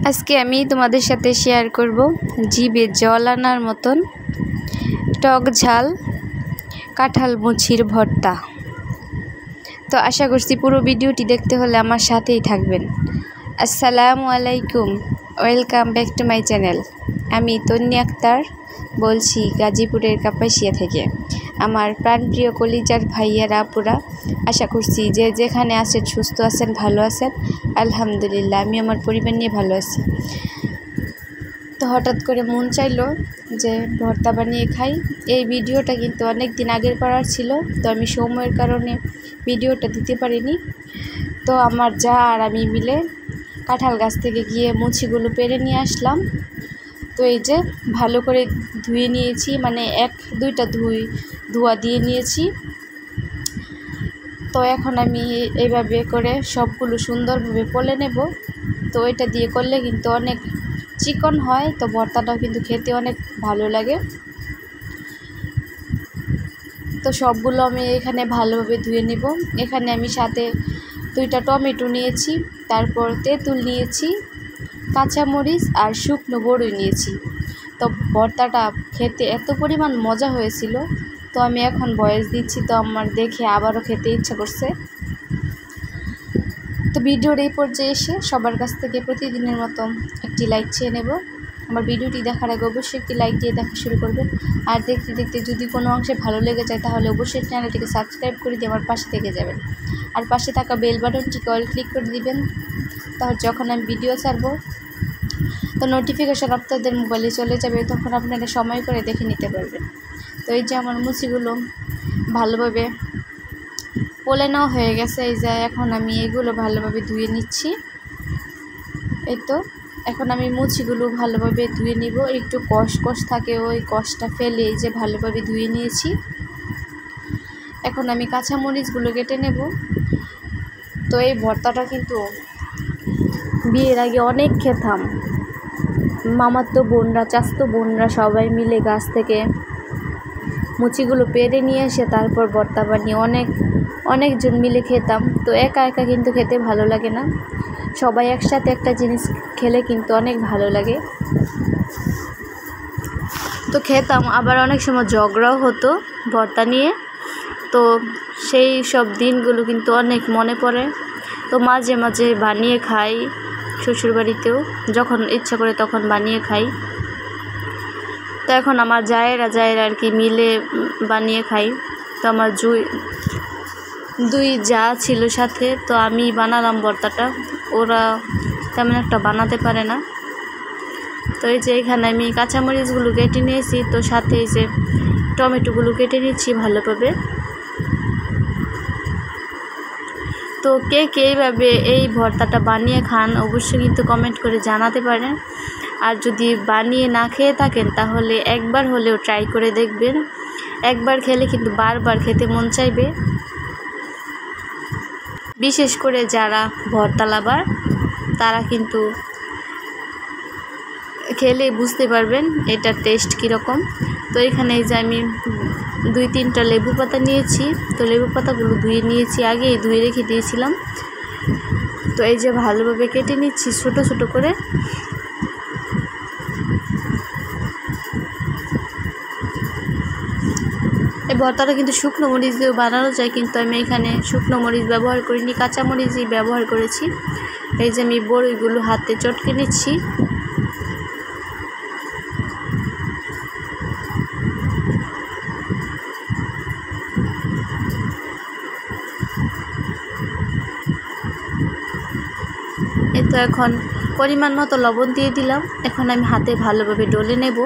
আজকে আমি তোমাদের সাথে শেয়ার করব জিভে জল আনার মতন টক ঝাল কাঁঠাল মুচির ভর্তা। তো আশা করছি পুরো ভিডিওটি দেখতে হলে আমার সাথেই থাকবেন। আসসালামু আলাইকুম, welcome back to my channel. আমি তন্নি আক্তার বলছি গাজীপুরের কাপাসিয়া থেকে। আমার প্রাণপ্রিয় কলিজার ভাইয়ারা আপুরা, আশা করছি যে যেখানে আছেন সুস্থ আছেন, ভালো আছেন। আলহামদুলিল্লাহ, আমি আমার পরিবার নিয়ে ভালো আছি। তো হঠাৎ করে মন চাইলো যে ভর্তা বানিয়ে খাই। এই ভিডিওটা কিন্তু অনেক দিন আগের করার ছিল, তো আমি সময়ের কারণে ভিডিওটা দিতে পারিনি। তো আমার যা আর আমি মিলে কাঁঠাল গাছ থেকে গিয়ে মুচিগুলো পেরে নিয়ে আসলাম। তো এই যে ভালো করে ধুয়ে নিয়েছি, মানে দুইটা ধোয়া দিয়ে নিয়েছি। তো এখন আমি এইভাবে করে সবগুলো সুন্দরভাবে পলে নেব। তো এটা দিয়ে করলে কিন্তু অনেক চিকন হয়, তো ভর্তাটাও কিন্তু খেতে অনেক ভালো লাগে। তো সবগুলো আমি এখানে ভালোভাবে ধুয়ে নেব। এখানে আমি সাথে 2টা টমেটো নিয়েছি, তারপর তেঁতুল নিয়েছি, কাঁচামরিচ আর শুকনো বড়ই নিয়েছি। তো ভর্তাটা খেতে এত পরিমাণ মজা হয়েছিল, তো আমি এখন ভয়েস দিচ্ছি, তো আমার দেখে আবারও খেতে ইচ্ছা করছে। তো ভিডিওর এই পর্যায়ে এসে সবার কাছ থেকে প্রতিদিনের মতো একটি লাইক চেয়ে নেব। আমার ভিডিওটি দেখার আগে অবশ্যই একটি লাইক দিয়ে দেখা শুরু করবেন। আর দেখতে দেখতে যদি কোনো অংশে ভালো লেগে যায় তাহলে অবশ্যই চ্যানেলটিকে সাবস্ক্রাইব করে দিয়ে আমার পাশে থেকে যাবেন। আর পাশে থাকা বেল বাটনটিকে অল ক্লিক করে দিবেন, তাহলে যখন আমি ভিডিও ছাড়ব তো নোটিফিকেশান আপনাদের মোবাইলে চলে যাবে, তখন আপনারা সময় করে দেখে নিতে পারবেন। তো এই যে আমার মুচিগুলো ভালোভাবে পলে নেওয়া হয়ে গেছে। এই যে এখন আমি এগুলো ভালোভাবে ধুয়ে নিচ্ছি। এই তো এখন আমি মুচিগুলো ভালোভাবে ধুয়ে নিব। একটু কষ থাকে, ওই কষটা ফেলে এই যে ভালোভাবে ধুয়ে নিয়েছি। এখন আমি কাঁচামরিচগুলো কেটে নেব। তো এই ভর্তাটা কিন্তু বিয়ের আগে অনেক খেতাম। মামাতো বোনরা, চাচাতো বোনরা সবাই মিলে গাছ থেকে মুচিগুলো পেরে নিয়ে এসে তারপর ভর্তা বানিয়ে অনেকজন মিলে খেতাম। তো একা একা কিন্তু খেতে ভালো লাগে না, সবাই একসাথে একটা জিনিস খেলে কিন্তু অনেক ভালো লাগে। তো খেতাম, আবার অনেক সময় ঝগড়াও হতো ভর্তা নিয়ে। তো সেই সব দিনগুলো কিন্তু অনেক মনে পড়ে। তো মাঝে মাঝে বানিয়ে খাই, শ্বশুরবাড়িতেও যখন ইচ্ছা করে তখন বানিয়ে খাই। তো এখন আমার জায়েরা আর কি মিলে বানিয়ে খাই। তো আমার দুই যা ছিল সাথে, তো আমি বানালাম ভর্তাটা, ওরা তেমন একটা বানাতে পারে না। তো এই যে এখানে আমি কাঁচামরিচগুলো কেটে নিয়েছি, তো সাথে এই যে টমেটোগুলো কেটে নিচ্ছি ভালোভাবে। তো কে এইভাবে এই ভর্তাটা বানিয়ে খান অবশ্যই কিন্তু কমেন্ট করে জানাতে পারেন। আর যদি বানিয়ে না খেয়ে থাকেন তাহলে একবার হলেও ট্রাই করে দেখবেন। একবার খেলে কিন্তু বারবার খেতে মন চাইবে। বিশেষ করে যারা ভর্তা লাভার তারা কিন্তু খেলে বুঝতে পারবেন এটার টেস্ট কীরকম। তো এখানে এই যে আমি 2-3টা লেবু পাতা নিয়েছি। তো লেবু পাতাগুলো ধুয়ে নিয়েছি, আগেই ধুয়ে রেখে দিয়েছিলাম। তো এই যে ভালোভাবে কেটে নিচ্ছি ছোট ছোট করে। এই ভর্তাটা কিন্তু শুকনো মরিচ দিয়েও বানানো যায়, কিন্তু আমি এখানে শুকনো মরিচ ব্যবহার করিনি, কাঁচা মরিচই ব্যবহার করেছি। এই যে আমি বড়িগুলো হাতে চটকে নিচ্ছি। এই তো এখন পরিমাণ মতো লবণ দিয়ে দিলাম। এখন আমি হাতে ভালোভাবে ডলে নেব।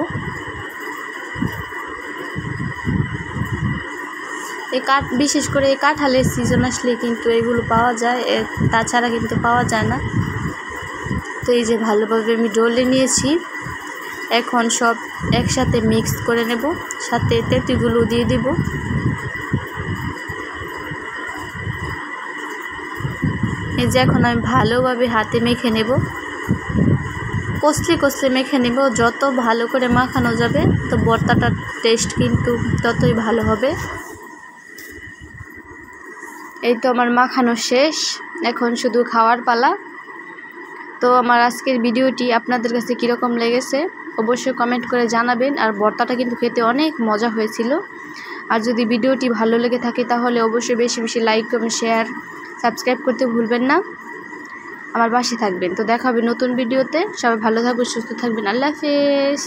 বিশেষ করে এই কাঁঠালের সিজন আসলে কিন্তু এগুলো পাওয়া যায়, তাছাড়া কিন্তু পাওয়া যায় না। তো এই যে ভালোভাবে আমি ডলে নিয়েছি। এখন সব একসাথে মিক্স করে নেব, সাথে তেঁতুলগুলো দিয়ে দিব। এই যে এখন আমি ভালোভাবে হাতে মেখে নেব, কষলে মেখে নেব। যত ভালো করে মাখানো যাবে তো ভর্তাটার টেস্ট কিন্তু ততই ভালো হবে। এই তো আমার মাখানো শেষ, এখন শুধু খাওয়ার পালা। তো আমার আজকের ভিডিওটি আপনাদের কাছে কীরকম লেগেছে অবশ্যই কমেন্ট করে জানাবেন। আর ভর্তাটা কিন্তু খেতে অনেক মজা হয়েছিল। আর যদি ভিডিওটি ভালো লেগে থাকে তাহলে অবশ্যই বেশি বেশি লাইক কমেন্ট শেয়ার সাবস্ক্রাইব করতে ভুলবেন না। আমার পাশে থাকবেন। তো দেখা হবে নতুন ভিডিওতে। সবাই ভালো থাকবেন, সুস্থ থাকবেন। আল্লাহ হাফেজ।